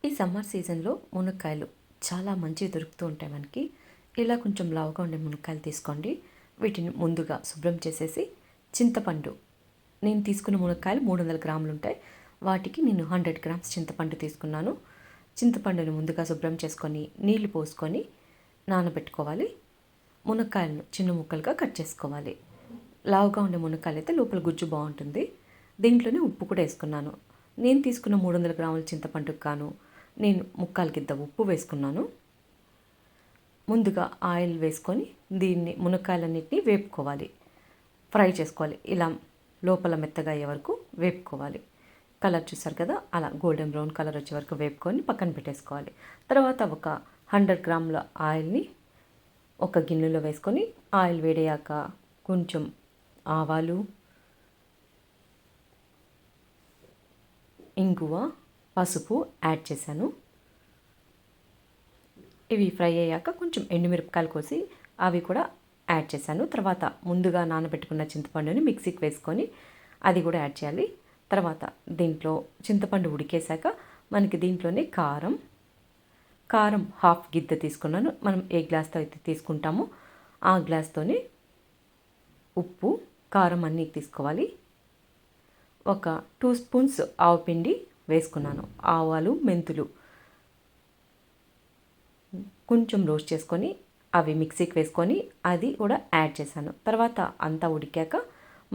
ఈ సమ్మర్ సీజన్లో మునక్కాయలు చాలా మంచివి దొరుకుతూ ఉంటాయి మనకి. ఇలా కొంచెం లావుగా ఉండే మునక్కాయలు తీసుకోండి. వీటిని ముందుగా శుభ్రం చేసేసి చింతపండు, నేను తీసుకున్న మునక్కాయలు 300 గ్రాములు ఉంటాయి. వాటికి నేను 100 గ్రామ్స్ చింతపండు తీసుకున్నాను. చింతపండుని ముందుగా శుభ్రం చేసుకొని నీళ్లు పోసుకొని నానబెట్టుకోవాలి. మునక్కాయలను చిన్న ముక్కలుగా కట్ చేసుకోవాలి. లావుగా ఉండే మునక్కాయలు అయితే లోపల గుజ్జు బాగుంటుంది. దీంట్లోనే ఉప్పు కూడా వేసుకున్నాను. నేను తీసుకున్న 300 గ్రాముల చింతపండుకు గాను నేను ముక్కాలు గిద్ద ఉప్పు వేసుకున్నాను. ముందుగా ఆయిల్ వేసుకొని దీన్ని మునక్కాయలన్నిటిని వేపుకోవాలి, ఫ్రై చేసుకోవాలి. ఇలా లోపల మెత్తగా అయ్యే వరకు వేపుకోవాలి. కలర్ చూసారు కదా, అలా గోల్డెన్ బ్రౌన్ కలర్ వచ్చే వరకు వేపుకొని పక్కన పెట్టేసుకోవాలి. తర్వాత ఒక 100 గ్రాముల ఆయిల్ని ఒక గిన్నెలో వేసుకొని ఆయిల్ వేడయ్యాక కొంచెం ఆవాలు, ఇంగువ, పసుపు యాడ్ చేశాను. ఇవి ఫ్రై అయ్యాక కొంచెం ఎండుమిరపకాయలు కోసి అవి కూడా యాడ్ చేశాను. తర్వాత ముందుగా నానబెట్టుకున్న చింతపండుని మిక్సీకి వేసుకొని అది కూడా యాడ్ చేయాలి. తర్వాత దీంట్లో చింతపండు ఉడికేశాక మనకి దీంట్లోనే కారం హాఫ్ గిద్ద తీసుకున్నాను. మనం ఏ గ్లాస్తో అయితే తీసుకుంటామో ఆ గ్లాస్తోనే ఉప్పు, కారం అన్నీ తీసుకోవాలి. ఒక 2 స్పూన్స్ ఆవపిండి వేసుకున్నాను. ఆవాలు, మెంతులు కొంచెం రోస్ట్ చేసుకొని అవి మిక్సీకి వేసుకొని అది కూడా యాడ్ చేశాను. తర్వాత అంతా ఉడికాక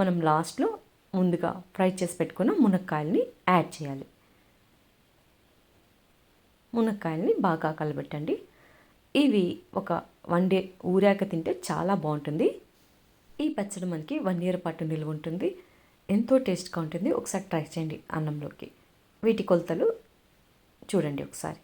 మనం లాస్ట్లో ముందుగా ఫ్రై చేసి పెట్టుకున్న మునక్కాయల్ని యాడ్ చేయాలి. మునక్కాయల్ని బాగా కలబెట్టండి. ఇవి ఒక 1 డే ఊరాక తింటే చాలా బాగుంటుంది. ఈ పచ్చడి మనకి 1 ఇయర్ పాటు నిల్వ ఉంటుంది. ఎంతో టేస్ట్గా ఉంటుంది. ఒకసారి ట్రై చేయండి అన్నంలోకి. వీటి కొలతలు చూడండి ఒకసారి.